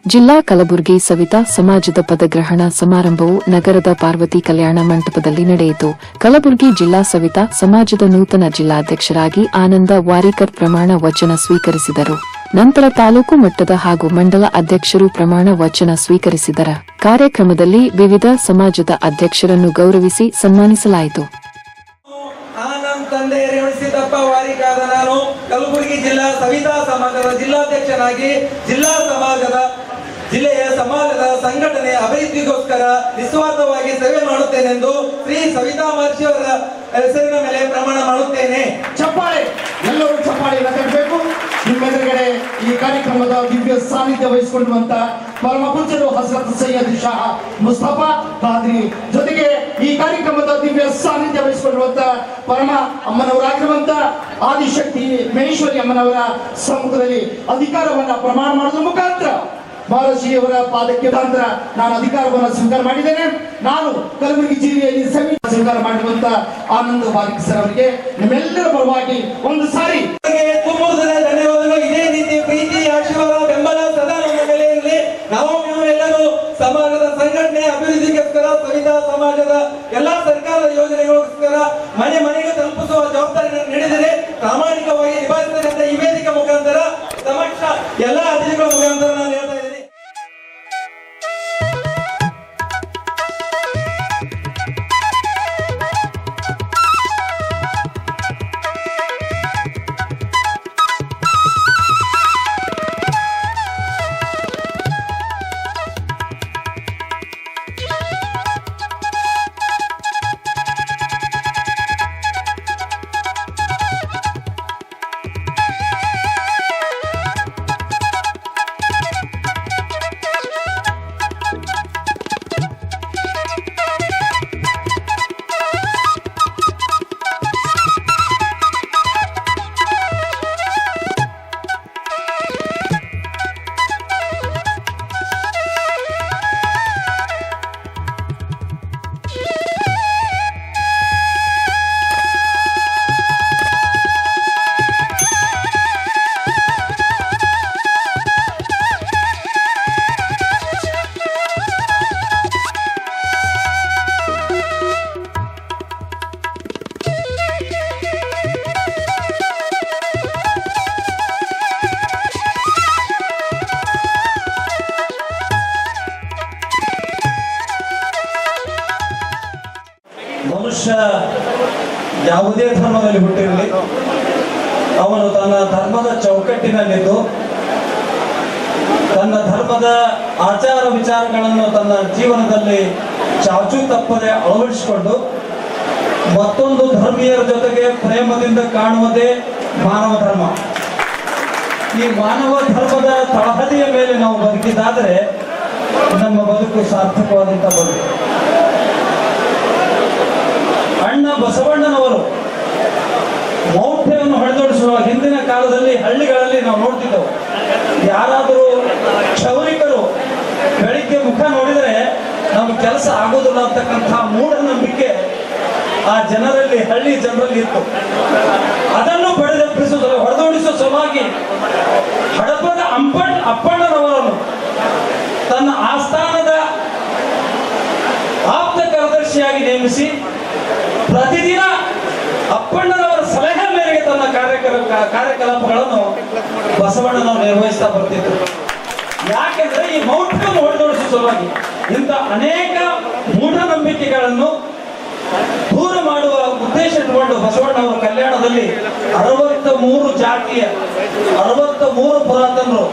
ಜಿಲ್ಲಾ ಕಲಬುರಗಿ ಸವಿತಾ ಸಮಾಜದ ಪದಗ್ರಹಣ ಸಮಾರಂಭವು ನಗರದ ಪಾರ್ವತಿ ಕಲ್ಯಾಣ ಮಂಟಪದಲ್ಲಿ ನಡೆಯಿತು. ಕಲಬುರಗಿ ಜಿಲ್ಲಾ ಸವಿತಾ ಸಮಾಜದ ನೂತನ ಜಿಲ್ಲಾಧ್ಯಕ್ಷರಾಗಿ ಆನಂದ ವಾರಿಕರ್ ಪ್ರಮಾಣ ವಚನ ಸ್ವೀಕರಿಸಿದರು. ನಂತರ ತಾಲೂಕು ಮಟ್ಟದ ಹಾಗೂ ಮಂಡಲ ಅಧ್ಯಕ್ಷರು ಪ್ರಮಾಣ ವಚನ ಸ್ವೀಕರಿಸಿದರ ಕಾರ್ಯಕ್ರಮದಲ್ಲಿ ವಿವಿಧ ಸಮಾಜದ ಅಧ್ಯಕ್ಷರನ್ನು ಗೌರವಿಸಿ ಸನ್ಮಾನಿಸಲಾಯಿತು. ತಂದೆ ರೇವಣಸಿದ್ದಪ್ಪ ವಾರಿಕಾದ ನಾನು ಕಲಬುರಗಿ ಜಿಲ್ಲಾ ಸವಿತಾ ಸಮಾಜದ ಜಿಲ್ಲಾಧ್ಯಕ್ಷನಾಗಿ ಜಿಲ್ಲೆಯ ಸಮಾಜದ ಸಂಘಟನೆ ಅಭಿವೃದ್ಧಿಗೋಸ್ಕರ ನಿಸ್ವಾರ್ಥವಾಗಿ ಸೇವೆ ಮಾಡುತ್ತೇನೆಂದು ಶ್ರೀ ಸವಿತಾ ಮಹರ್ಷಿಯವರ ಹೆಸರಿನ ಮೇಲೆ ಪ್ರಮಾಣ ಮಾಡುತ್ತೇನೆ. ಚಪ್ಪಾಳೆ, ಎಲ್ಲರೂ ಚಪ್ಪಾಳೆ ಕಟ್ಟಬೇಕು. ನಿಮ್ಮೆದುರುಗಡೆ ಈ ಕಾರ್ಯಕ್ರಮದ ದಿವ್ಯ ಸಾನ್ನಿಧ್ಯ ವಹಿಸಿಕೊಳ್ಳುವಂತ ಪರಮ ಪೂಜ್ಯರು ಹಜರತ್ ಸೈಯದ್ ಶಾ ಮುಸ್ತಫಾ ಖಾದ್ರಿ ಜೊತೆಗೆ ಈ ಕಾರ್ಯಕ್ರಮದ ದಿವ್ಯ ಸಾನ್ನಿಧ್ಯ ವಹಿಸಿಕೊಳ್ಳುವಂತ ಪರಮ ಅಮ್ಮನವರಾಗಿರುವಂತ ಆದಿಶಕ್ತಿ ಮಹೇಶ್ವರಿ ಅಮ್ಮನವರ ಸಮ್ಮುಖದಲ್ಲಿ ಅಧಿಕಾರವನ್ನ ಪ್ರಮಾಣ ಮಾಡುವ ಮುಖಾಂತರ ಮಹರ್ಷಿಯವರ ಪಾದಕ್ಕೆ ನಂತರ ನಾನು ಅಧಿಕಾರವನ್ನು ಸ್ವೀಕಾರ ಮಾಡಿದ್ದೇನೆ. ನಾನು ಕಲಬುರಗಿ ಜಿಲ್ಲೆಯಲ್ಲಿ ಸಂವಿಧಾನ ಸ್ವೀಕಾರ ಮಾಡಿರುವಂತ ಆನಂದ ವಾರಿಕರ್ ಸರ್ ಅವರಿಗೆ ನಿಮ್ಮೆಲ್ಲರ ಪರವಾಗಿ ಒಂದು ಸಾರಿ ಧನ್ಯವಾದಗಳು. ಇದೇ ರೀತಿ ಪ್ರೀತಿ, ಆಶೀರ್ವಾದ, ಬೆಂಬಲ ಸದಾ ನಮ್ಮ ಮೇಲೆ ಇರಲಿ. ನಾವು ಎಲ್ಲರೂ ಸಮಾಜದ ಸಂಘಟನೆ ಅಭಿವೃದ್ಧಿಗೋಸ್ಕರ ಸವಿತಾ ಸಮಾಜದ ಎಲ್ಲಾ ಸರ್ಕಾರದ ಯೋಜನೆಗೋಸ್ಕರ ಮನೆ ಮನೆಗೆ ತಲುಪಿಸುವ ಜವಾಬ್ದಾರಿ ನೀಡಿದರೆ ಪ್ರಾಮಾಣಿಕವಾಗಿ ನಿಭಾಯಿಸಿದರೆ ಅಂತ ಈ ವೇದಿಕೆ ಮುಖಾಂತರ ಸಮಕ್ಷ ಎಲ್ಲಾ ಅತಿಥಿಗಳ ಮುಖಾಂತರ ನಾನು ಹೇಳ್ತಾ ಇದ್ದೀನಿ. ಮನುಷ್ಯ ಯಾವುದೇ ಧರ್ಮದಲ್ಲಿ ಹುಟ್ಟಿರಲಿ, ಅವನು ತನ್ನ ಧರ್ಮದ ಚೌಕಟ್ಟಿನಲ್ಲಿದ್ದು ತನ್ನ ಧರ್ಮದ ಆಚಾರ ವಿಚಾರಗಳನ್ನು ತನ್ನ ಜೀವನದಲ್ಲಿ ಚಾಚು ತಪ್ಪದೆ ಅಳವಡಿಸಿಕೊಂಡು ಮತ್ತೊಂದು ಧರ್ಮೀಯರ ಜೊತೆಗೆ ಪ್ರೇಮದಿಂದ ಕಾಣುವುದೇ ಮಾನವ ಧರ್ಮ. ಈ ಮಾನವ ಧರ್ಮದ ತಳಹದಿಯ ಮೇಲೆ ನಾವು ಬದುಕಿದಾದರೆ ನಮ್ಮ ಬದುಕು ಸಾರ್ಥಕವಾದಂತ ಬದುಕು. ಅಣ್ಣ ಬಸವಣ್ಣನವರು ಮೌಢ್ಯವನ್ನು ಹೊಡೆದೊಡಿಸುವ ಹಿಂದಿನ ಕಾಲದಲ್ಲಿ ಹಳ್ಳಿಗಳಲ್ಲಿ ನಾವು ನೋಡ್ತಿದ್ದೆವು. ಯಾರಾದರೂ ಕ್ಷೌರಿಕರು ಬೆಳಿಗ್ಗೆ ಮುಖ ನೋಡಿದರೆ ನಮ್ಗೆ ಕೆಲಸ ಆಗೋದಿಲ್ಲ ಅಂತಕ್ಕಂಥ ಮೂಢನಂಬಿಕೆ ಆ ಜನರಲ್ಲಿ, ಹಳ್ಳಿ ಜನರಲ್ಲಿ ಇತ್ತು. ಅದನ್ನು ಹೊಡೆದೊಡಿಸುವ ಸಲುವಾಗಿ ಹಡಪದ ಅಪ್ಪಣ್ಣನವರನ್ನು ತನ್ನ ಆಸ್ಥಾನದ ಆಪ್ತ ಕಾರ್ಯದರ್ಶಿಯಾಗಿ ನೇಮಿಸಿ ಪ್ರತಿದಿನ ಅಪ್ಪಣ್ಣನವರ ಸಲಹೆ ಮೇರೆಗೆ ತನ್ನ ಕಾರ್ಯಕಲಾಪಗಳನ್ನು ಬಸವಣ್ಣನವರು ನಿರ್ವಹಿಸ್ತಾ ಬರ್ತಿದ್ರು. ಯಾಕೆಂದ್ರೆ ಈ ಮೌಢ್ಯವನ್ನು ಹೊಡೆದೊಡಿಸುವ ಸಲುವಾಗಿ ಇಂಥ ಅನೇಕ ಮೂಢನಂಬಿಕೆಗಳನ್ನು ದೂರ ಮಾಡುವ ಉದ್ದೇಶ ಇಟ್ಟುಕೊಂಡು ಬಸವಣ್ಣವರ ಕಲ್ಯಾಣದಲ್ಲಿ 63 ಜಾತಿಯ 63 ಪುರಾತನರು,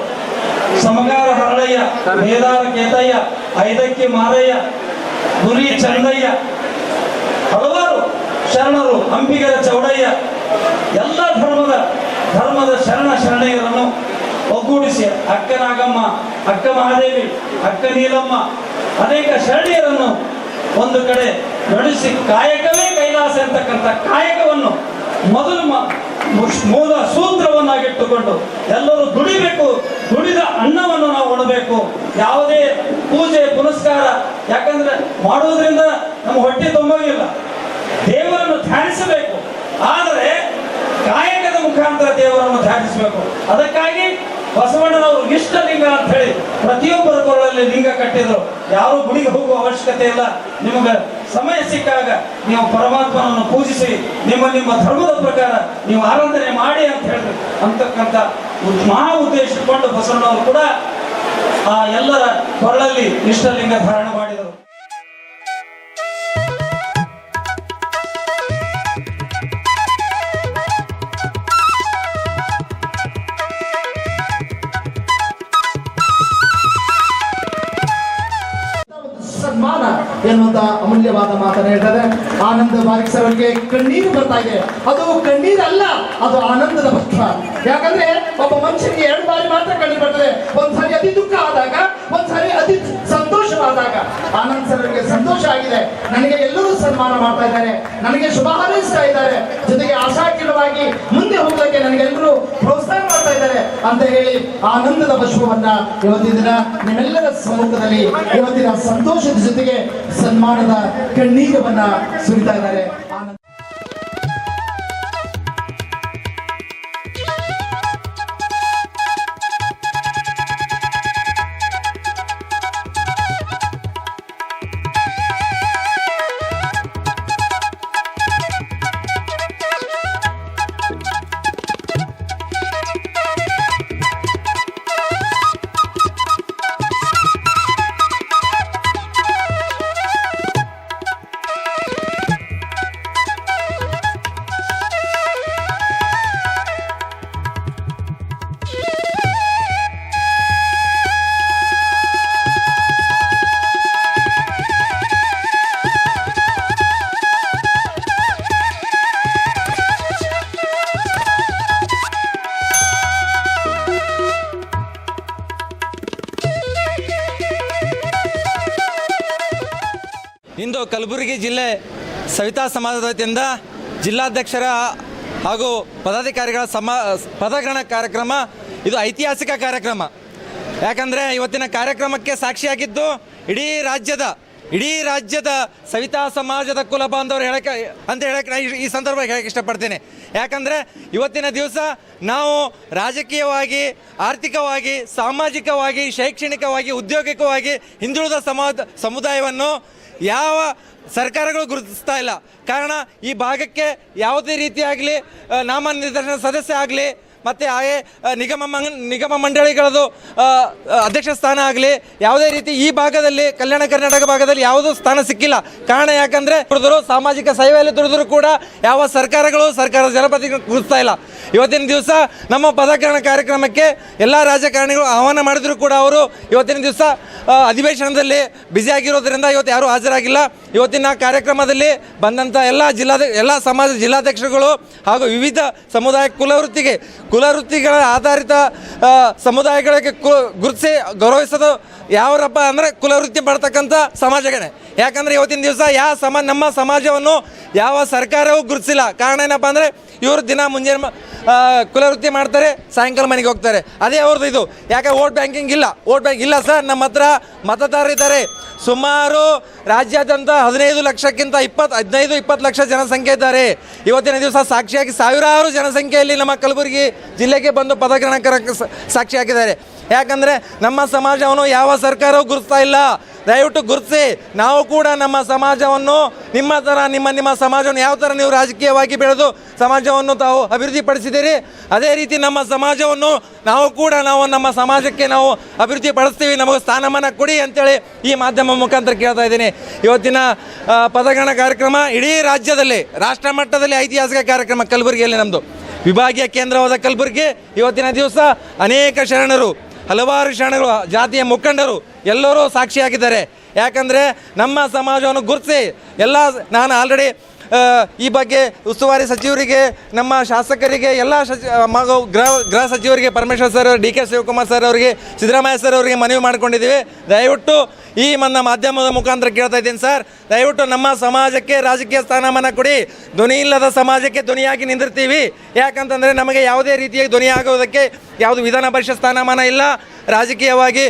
ಸಮಗಾರ ಹರಳಯ್ಯ, ಮೇದಾರ ಕೇತಯ್ಯ, ಐದಕ್ಕಿ ಮಾರಯ್ಯ, ಗುರಿ ಚಂದಯ್ಯ, ಹಲವಾರು ಶರಣರು, ಅಂಬಿಗರ ಚೌಡಯ್ಯ, ಎಲ್ಲ ಧರ್ಮದ ಶರಣೆಯರನ್ನು ಒಗ್ಗೂಡಿಸಿ ಅಕ್ಕ ನಾಗಮ್ಮ, ಅಕ್ಕ ಮಹಾದೇವಿ, ಅಕ್ಕ ನೀಲಮ್ಮ, ಅನೇಕ ಶರಣೆಯರನ್ನು ಒಂದು ಕಡೆ ನಡೆಸಿ ಕಾಯಕವೇ ಕೈಲಾಸ ಅಂತಕ್ಕಂಥ ಕಾಯಕವನ್ನು ಮೂಲ ಸೂತ್ರವನ್ನಾಗಿಟ್ಟುಕೊಂಡು ಎಲ್ಲರೂ ದುಡಿಬೇಕು, ದುಡಿದ ಅನ್ನವನ್ನು ನಾವು ಉಣಬೇಕು. ಯಾವುದೇ ಪೂಜೆ ಪುನಸ್ಕಾರ ಯಾಕಂದ್ರೆ ಮಾಡುವುದರಿಂದ ನಮ್ಮ ಹೊಟ್ಟೆ ತುಂಬೋಗಿಲ್ಲ, ದೇವರನ್ನು ಧ್ಯಾನಿಸಬೇಕು. ಆದರೆ ಕಾಯಕದ ಮುಖಾಂತರ ದೇವರನ್ನು ಧ್ಯಾನಿಸಬೇಕು. ಅದಕ್ಕಾಗಿ ಬಸವಣ್ಣನವರು ಇಷ್ಟಲಿಂಗ ಅಂತ ಹೇಳಿ ಪ್ರತಿಯೊಬ್ಬರ ಕೊರಳಲ್ಲಿ ಲಿಂಗ ಕಟ್ಟಿದ್ರು. ಯಾರು ಗುಡಿಗೆ ಹೋಗುವ ಅವಶ್ಯಕತೆ ಇಲ್ಲ. ನಿಮಗೆ ಸಮಯ ಸಿಕ್ಕಾಗ ನೀವು ಪರಮಾತ್ಮನನ್ನು ಪೂಜಿಸಿ ನಿಮ್ಮ ಧರ್ಮದ ಪ್ರಕಾರ ನೀವು ಆರಾಧನೆ ಮಾಡಿ ಅಂತ ಹೇಳಿದ್ರು ಅಂತಕ್ಕಂಥ ಮಹಾ ಉದ್ದೇಶ ಇಟ್ಟುಕೊಂಡು ಬಸವಣ್ಣವರು ಕೂಡ ಆ ಎಲ್ಲರ ಕೊರಳಲ್ಲಿ ಇಷ್ಟಲಿಂಗ ಧಾರಣ ಮಾಡಿದರು. ಸನ್ಮಾನ ಎನ್ನುವಂತ ಅಮೂಲ್ಯವಾದ ಮಾತನ್ನ ಹೇಳ್ತಾರೆ. ಆನಂದ ಬಾರಿಕ್ ಸರ್ ಅವರಿಗೆ ಕಣ್ಣೀರು ಬರ್ತಾ ಇದೆ. ಅದು ಕಣ್ಣೀರಲ್ಲ, ಅದು ಆನಂದದ ಪಕ್ಷ. ಯಾಕಂದ್ರೆ ಒಬ್ಬ ಮನುಷ್ಯನಿಗೆ 2 ಬಾರಿ ಮಾತ್ರ ಕಣ್ಣೀರು ಬರ್ತದೆ. ಒಂದ್ಸಾರಿ ಅತಿ ದುಃಖ ಆದಾಗ, ಒಂದ್ಸಾರಿ ಅತಿ ಸಂತೋಷವಾದಾಗ. ಆನಂದ್ ಸರ್ ಅವರಿಗೆ ಸಂತೋಷ ಆಗಿದೆ. ನನಗೆ ಎಲ್ಲರೂ ಸನ್ಮಾನ ಮಾಡ್ತಾ ಇದ್ದಾರೆ, ನನಗೆ ಶುಭ ಹಾರೈಸ್ತಾ ಇದ್ದಾರೆ, ಜೊತೆಗೆ ಆಶಾಕಿರಣವಾಗಿ ಮುಂದೆ ಹೋಗ್ಲಿಕ್ಕೆ ನನಗೆಲ್ಲರೂ ಪ್ರೋತ್ಸಾಹ ಮಾಡ್ತಾ ಇದ್ದಾರೆ ಅಂತ ಹೇಳಿ ಆನಂದದ ಪುಷ್ಪವನ್ನ ಇವತ್ತಿನ ದಿನ ನಿಮ್ಮೆಲ್ಲರ ಸಮ್ಮುಖದಲ್ಲಿ ಇವತ್ತಿನ ಸಂತೋಷದ ಜೊತೆಗೆ ಸನ್ಮಾನದ ಕಣ್ಣೀರವನ್ನ ಸುರಿತಾ ಇದ್ದಾರೆ. ಇಂದು ಕಲಬುರಗಿ ಜಿಲ್ಲೆ ಸವಿತಾ ಸಮಾಜದ ವತಿಯಿಂದ ಜಿಲ್ಲಾಧ್ಯಕ್ಷರ ಹಾಗೂ ಪದಾಧಿಕಾರಿಗಳ ಪದಗ್ರಹಣ ಕಾರ್ಯಕ್ರಮ ಇದು ಐತಿಹಾಸಿಕ ಕಾರ್ಯಕ್ರಮ. ಯಾಕಂದರೆ ಇವತ್ತಿನ ಕಾರ್ಯಕ್ರಮಕ್ಕೆ ಸಾಕ್ಷಿಯಾಗಿದ್ದು ಇಡೀ ರಾಜ್ಯದ ಸವಿತಾ ಸಮಾಜದ ಕುಲ ಬಾಂಧವರು ಹೇಳಕ್ಕೆ ಈ ಸಂದರ್ಭ ಹೇಳಕ್ಕೆ ಇಷ್ಟಪಡ್ತೇನೆ. ಯಾಕಂದರೆ ಇವತ್ತಿನ ದಿವಸ ನಾವು ರಾಜಕೀಯವಾಗಿ, ಆರ್ಥಿಕವಾಗಿ, ಸಾಮಾಜಿಕವಾಗಿ, ಶೈಕ್ಷಣಿಕವಾಗಿ, ಉದ್ಯೋಗಿಕವಾಗಿ ಹಿಂದುಳಿದ ಸಮುದಾಯವನ್ನು ಯಾವ ಸರ್ಕಾರಗಳು ಗುರುತಿಸ್ತಾ ಇಲ್ಲ. ಕಾರಣ ಈ ಭಾಗಕ್ಕೆ ಯಾವುದೇ ರೀತಿಯಾಗಲಿ ನಾಮನಿರ್ದೇಶನ ಸದಸ್ಯ ಆಗಲಿ ಮತ್ತು ಹಾಗೆ ನಿಗಮ ಮಂಡಳಿಗಳದು ಅಧ್ಯಕ್ಷ ಸ್ಥಾನ ಆಗಲಿ ಯಾವುದೇ ರೀತಿ ಈ ಭಾಗದಲ್ಲಿ ಕಲ್ಯಾಣ ಕರ್ನಾಟಕ ಭಾಗದಲ್ಲಿ ಯಾವುದೂ ಸ್ಥಾನ ಸಿಕ್ಕಿಲ್ಲ. ಕಾರಣ ಯಾಕಂದರೆ ದುಡಿದ್ರು ಸಾಮಾಜಿಕ ಸೇವೆಯಲ್ಲಿ ದುಡಿದ್ರು ಕೂಡ ಯಾವ ಸರ್ಕಾರಗಳು ಜನಪ್ರತಿನಿಧಿಗಳು ಗುರುತಿಸ್ತಾ ಇಲ್ಲ. ಇವತ್ತಿನ ದಿವಸ ನಮ್ಮ ಪದಗ್ರಹಣ ಕಾರ್ಯಕ್ರಮಕ್ಕೆ ಎಲ್ಲ ರಾಜಕಾರಣಿಗಳು ಆಹ್ವಾನ ಮಾಡಿದ್ರು ಕೂಡ ಅವರು ಇವತ್ತಿನ ದಿವಸ ಅಧಿವೇಶನದಲ್ಲಿ ಬ್ಯುಸಿಯಾಗಿರೋದ್ರಿಂದ ಇವತ್ತು ಯಾರೂ ಹಾಜರಾಗಿಲ್ಲ. ಇವತ್ತಿನ ಕಾರ್ಯಕ್ರಮದಲ್ಲಿ ಬಂದಂಥ ಎಲ್ಲ ಸಮಾಜ ಜಿಲ್ಲಾಧ್ಯಕ್ಷರುಗಳು ಹಾಗೂ ವಿವಿಧ ಸಮುದಾಯ ಕುಲವೃತ್ತಿಗಳ ಆಧಾರಿತ ಸಮುದಾಯಗಳಿಗೆ ಗುರುತಿಸಿ ಗೌರವಿಸೋದು ಯಾವರಪ್ಪ ಅಂದರೆ ಕುಲವೃತ್ತಿ ಮಾಡ್ತಕ್ಕಂಥ ಸಮಾಜಗಳೇ. ಯಾಕಂದರೆ ಇವತ್ತಿನ ದಿವಸ ನಮ್ಮ ಸಮಾಜವನ್ನು ಯಾವ ಸರ್ಕಾರವೂ ಗುರುತಿಸಿಲ್ಲ. ಕಾರಣ ಏನಪ್ಪ ಅಂದರೆ ಇವರು ದಿನ ಮುಂಜಾನೆ ಕುಲವೃತ್ತಿ ಮಾಡ್ತಾರೆ, ಸಾಯಂಕಾಲ ಮನೆಗೆ ಹೋಗ್ತಾರೆ, ಅದೇ ಅವ್ರದ್ದು ಇದು. ಯಾಕೆ ವೋಟ್ ಬ್ಯಾಂಕ್ ಇಲ್ಲ ಸರ್. ನಮ್ಮ ಹತ್ರ ಮತದಾರರಿದ್ದಾರೆ. ಸುಮಾರು ರಾಜ್ಯಾದ್ಯಂತ 15 ಲಕ್ಷಕ್ಕಿಂತ 15-20 ಲಕ್ಷ ಜನಸಂಖ್ಯೆ ಇದ್ದಾರೆ. ಇವತ್ತಿನ ದಿವಸ ಸಾಕ್ಷಿಯಾಗಿ ಸಾವಿರಾರು ಜನಸಂಖ್ಯೆಯಲ್ಲಿ ನಮ್ಮ ಕಲಬುರಗಿ ಜಿಲ್ಲೆಗೆ ಬಂದು ಪದಗ್ರಹಣಕ್ಕೆ ಸಾಕ್ಷಿಯಾಗಿದ್ದಾರೆ. ಯಾಕಂದರೆ ನಮ್ಮ ಸಮಾಜವನ್ನು ಯಾವ ಸರ್ಕಾರವೂ ಗುರುತಿಸ್ತಾ ಇಲ್ಲ. ದಯವಿಟ್ಟು ಗುರುತಿಸಿ. ನಾವು ಕೂಡ ನಮ್ಮ ಸಮಾಜವನ್ನು ನಿಮ್ಮ ಥರ ನಿಮ್ಮ ಸಮಾಜವನ್ನು ಯಾವ ಥರ ನೀವು ರಾಜಕೀಯವಾಗಿ ಬೆಳೆದು ಸಮಾಜವನ್ನು ತಾವು ಅಭಿವೃದ್ಧಿಪಡಿಸಿದ್ದೀರಿ, ಅದೇ ರೀತಿ ನಮ್ಮ ಸಮಾಜವನ್ನು ನಾವು ನಮ್ಮ ಸಮಾಜಕ್ಕೆ ನಾವು ಅಭಿವೃದ್ಧಿ ಪಡಿಸ್ತೀವಿ, ನಮಗೆ ಸ್ಥಾನಮಾನ ಕೊಡಿ ಅಂತೇಳಿ ಈ ಮಾಧ್ಯಮ ಮುಖಾಂತರ ಕೇಳ್ತಾ ಇದ್ದೀನಿ. ಇವತ್ತಿನ ಪದಗ್ರಹಣ ಕಾರ್ಯಕ್ರಮ ಇಡೀ ರಾಜ್ಯದಲ್ಲಿ ರಾಷ್ಟ್ರ ಮಟ್ಟದಲ್ಲಿ ಐತಿಹಾಸಿಕ ಕಾರ್ಯಕ್ರಮ. ಕಲಬುರಗಿಯಲ್ಲಿ ನಮ್ಮದು ವಿಭಾಗೀಯ ಕೇಂದ್ರವಾದ ಕಲಬುರಗಿ ಇವತ್ತಿನ ದಿವಸ ಅನೇಕ ಶರಣರು, ಹಲವಾರು ಶರಣರು, ಜಾತಿಯ ಮುಖಂಡರು ಎಲ್ಲರೂ ಸಾಕ್ಷಿಯಾಗಿದ್ದಾರೆ. ಯಾಕಂದರೆ ನಮ್ಮ ಸಮಾಜವನ್ನು ಗುರುತಿಸಿ ನಾನು ಆಲ್ರೆಡಿ ಈ ಬಗ್ಗೆ ಉಸ್ತುವಾರಿ ಸಚಿವರಿಗೆ, ನಮ್ಮ ಶಾಸಕರಿಗೆ, ಎಲ್ಲ ಗೃಹ ಸಚಿವರಿಗೆ, Parameshwar sir, DK Shivakumar sir ಅವರಿಗೆ, ಸಿದ್ದರಾಮಯ್ಯ ಸರ್ ಅವರಿಗೆ ಮನವಿ ಮಾಡ್ಕೊಂಡಿದ್ದೀವಿ. ದಯವಿಟ್ಟು ಈ ನನ್ನ ಮಾಧ್ಯಮದ ಮುಖಾಂತರ ಕೇಳ್ತಾ ಇದ್ದೀನಿ ಸರ್, ದಯವಿಟ್ಟು ನಮ್ಮ ಸಮಾಜಕ್ಕೆ ರಾಜಕೀಯ ಸ್ಥಾನಮಾನ ಕೊಡಿ. ಧ್ವನಿ ಇಲ್ಲದ ಸಮಾಜಕ್ಕೆ ಧ್ವನಿಯಾಗಿ ನಿಂದಿರ್ತೀವಿ. ಯಾಕಂತಂದರೆ ನಮಗೆ ಯಾವುದೇ ರೀತಿಯಾಗಿ ಧ್ವನಿ ಆಗೋದಕ್ಕೆ ಯಾವುದು ವಿಧಾನ ಪರಿಷತ್ ಸ್ಥಾನಮಾನ ಇಲ್ಲ. ರಾಜಕೀಯವಾಗಿ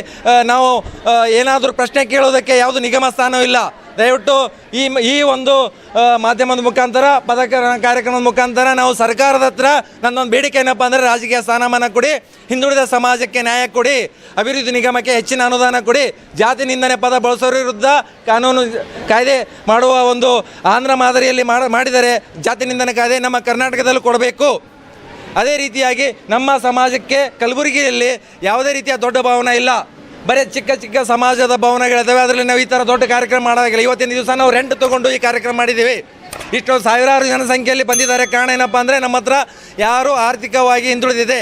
ನಾವು ಏನಾದರೂ ಪ್ರಶ್ನೆ ಕೇಳೋದಕ್ಕೆ ಯಾವುದು ನಿಗಮ ಸ್ಥಾನವೂ ಇಲ್ಲ. ದಯವಿಟ್ಟು ಈ ಒಂದು ಮಾಧ್ಯಮದ ಮುಖಾಂತರ ಪದಗ್ರಹಣ ಕಾರ್ಯಕ್ರಮದ ಮುಖಾಂತರ ನಾವು ಸರ್ಕಾರದ ಹತ್ರ ನನ್ನೊಂದು ಬೇಡಿಕೆ ಏನಪ್ಪ ಅಂದರೆ ರಾಜಕೀಯ ಸ್ಥಾನಮಾನ ಕೊಡಿ, ಹಿಂದುಳಿದ ಸಮಾಜಕ್ಕೆ ನ್ಯಾಯ ಕೊಡಿ, ಅಭಿವೃದ್ಧಿ ನಿಗಮಕ್ಕೆ ಹೆಚ್ಚಿನ ಅನುದಾನ ಕೊಡಿ, ಜಾತಿ ನಿಂದನೆ ಪದ ಬಳಸೋರ ವಿರುದ್ಧ ಕಾನೂನು ಕಾಯ್ದೆ ಮಾಡುವ ಒಂದು ಆಂಧ್ರ ಮಾದರಿಯಲ್ಲಿ ಮಾಡಿದರೆ ಜಾತಿ ನಿಂದನೆ ಕಾಯ್ದೆ ನಮ್ಮ ಕರ್ನಾಟಕದಲ್ಲೂ ಕೊಡಬೇಕು. ಅದೇ ರೀತಿಯಾಗಿ ನಮ್ಮ ಸಮಾಜಕ್ಕೆ ಕಲಬುರಗಿಯಲ್ಲಿ ಯಾವುದೇ ರೀತಿಯ ದೊಡ್ಡ ಭವನ ಇಲ್ಲ, ಬರೀ ಚಿಕ್ಕ ಚಿಕ್ಕ ಸಮಾಜದ ಭವನಗಳಿದ್ದಾವೆ. ಅದರಲ್ಲಿ ನಾವು ಈ ಥರ ದೊಡ್ಡ ಕಾರ್ಯಕ್ರಮ ಮಾಡೋದಾಗಿಲ್ಲ. ಇವತ್ತಿನ ದಿವಸ ನಾವು ರೆಂಟ್ ತೊಗೊಂಡು ಈ ಕಾರ್ಯಕ್ರಮ ಮಾಡಿದ್ದೀವಿ. ಇಷ್ಟೊಂದು ಸಾವಿರಾರು ಜನಸಂಖ್ಯೆಯಲ್ಲಿ ಬಂದಿದ್ದಾರೆ. ಕಾರಣ ಏನಪ್ಪ ಅಂದರೆ ನಮ್ಮ ಹತ್ರ ಯಾರು ಆರ್ಥಿಕವಾಗಿ ಹಿಂದುಳಿದಿದೆ.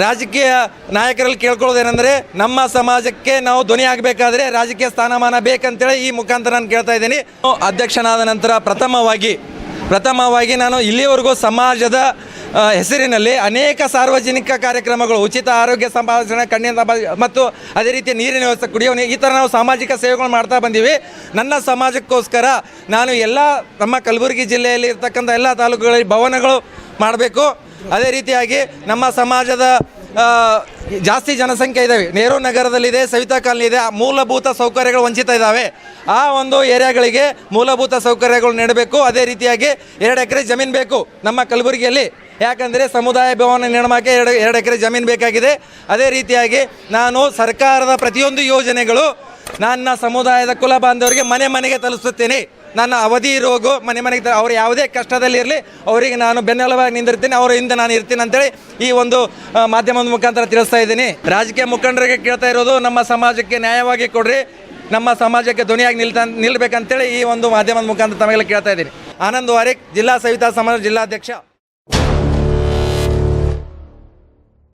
ರಾಜಕೀಯ ನಾಯಕರಲ್ಲಿ ಕೇಳ್ಕೊಳ್ಳೋದೇನೆಂದರೆ ನಮ್ಮ ಸಮಾಜಕ್ಕೆ ನಾವು ಧ್ವನಿ ಆಗಬೇಕಾದ್ರೆ ರಾಜಕೀಯ ಸ್ಥಾನಮಾನ ಬೇಕಂತೇಳಿ ಈ ಮುಖಾಂತರ ನಾನು ಕೇಳ್ತಾ ಇದ್ದೀನಿ. ಅಧ್ಯಕ್ಷನಾದ ನಂತರ ಪ್ರಥಮವಾಗಿ ನಾನು ಇಲ್ಲಿವರೆಗೂ ಸಮಾಜದ ಹೆಸರಿನಲ್ಲಿ ಅನೇಕ ಸಾರ್ವಜನಿಕ ಕಾರ್ಯಕ್ರಮಗಳು, ಉಚಿತ ಆರೋಗ್ಯ ಸಂಭಾಷಣೆ, ಕಣ್ಣಿನ ಮತ್ತು ಅದೇ ರೀತಿ ನೀರಿನ ವ್ಯವಸ್ಥೆ, ಕುಡಿಯೋ ನೀರು, ಈ ಥರ ನಾವು ಸಾಮಾಜಿಕ ಸೇವೆಗಳು ಮಾಡ್ತಾ ಬಂದೀವಿ. ನನ್ನ ಸಮಾಜಕ್ಕೋಸ್ಕರ ನಾನು ಎಲ್ಲ ನಮ್ಮ ಕಲಬುರಗಿ ಜಿಲ್ಲೆಯಲ್ಲಿ ಇರ್ತಕ್ಕಂಥ ಎಲ್ಲ ತಾಲೂಕುಗಳಲ್ಲಿ ಭವನಗಳು ಮಾಡಬೇಕು. ಅದೇ ರೀತಿಯಾಗಿ ನಮ್ಮ ಸಮಾಜದ ಜಾಸ್ತಿ ಜನಸಂಖ್ಯೆ ಇದ್ದಾವೆ. ನೆಹರು ನಗರದಲ್ಲಿದೆ, ಸವಿತಾ ಕಾಲನಿ ಇದೆ, ಮೂಲಭೂತ ಸೌಕರ್ಯಗಳು ವಂಚಿತ ಇದ್ದಾವೆ. ಆ ಒಂದು ಏರಿಯಾಗಳಿಗೆ ಮೂಲಭೂತ ಸೌಕರ್ಯಗಳು ನೀಡಬೇಕು. ಅದೇ ರೀತಿಯಾಗಿ 2 ಎಕರೆ ಜಮೀನು ಬೇಕು ನಮ್ಮ ಕಲಬುರಗಿಯಲ್ಲಿ. ಯಾಕಂದರೆ ಸಮುದಾಯ ಭವನ ನಿರ್ಮಾಣಕ್ಕೆ 2 ಎಕರೆ ಜಮೀನು ಬೇಕಾಗಿದೆ. ಅದೇ ರೀತಿಯಾಗಿ ನಾನು ಸರ್ಕಾರದ ಪ್ರತಿಯೊಂದು ಯೋಜನೆಗಳು ನನ್ನ ಸಮುದಾಯದ ಕುಲ ಬಾಂಧವರಿಗೆ ಮನೆ ಮನೆಗೆ ತಲುಪಿಸುತ್ತೇನೆ. ನನ್ನ ಅವಧಿ ಇರುವಾಗೂ ಮನೆಗೆ ಅವ್ರು ಯಾವುದೇ ಕಷ್ಟದಲ್ಲಿರಲಿ ಅವರಿಗೆ ನಾನು ಬೆನ್ನೆಲುಬಾಗಿ ನಿಂದಿರ್ತೀನಿ, ಅವರ ಹಿಂದೆ ನಾನು ಇರ್ತೀನಿ ಅಂತೇಳಿ ಈ ಒಂದು ಮಾಧ್ಯಮದ ಮುಖಾಂತರ ತಿಳಿಸ್ತಾ ಇದ್ದೀನಿ. ರಾಜಕೀಯ ಮುಖಂಡರಿಗೆ ಕೇಳ್ತಾ ಇರೋದು, ನಮ್ಮ ಸಮಾಜಕ್ಕೆ ನ್ಯಾಯವಾಗಿ ಕೊಡ್ರಿ, ನಮ್ಮ ಸಮಾಜಕ್ಕೆ ಧ್ವನಿಯಾಗಿ ನಿಲ್ಬೇಕಂತೇಳಿ ಈ ಒಂದು ಮಾಧ್ಯಮದ ಮುಖಾಂತರ ತಮಗೆಲ್ಲ ಕೇಳ್ತಾ ಇದ್ದೀನಿ. ಆನಂದ್ ವಾರಿಕ್, ಜಿಲ್ಲಾ ಸವಿತಾ ಸಮಾಜ ಜಿಲ್ಲಾಧ್ಯಕ್ಷ.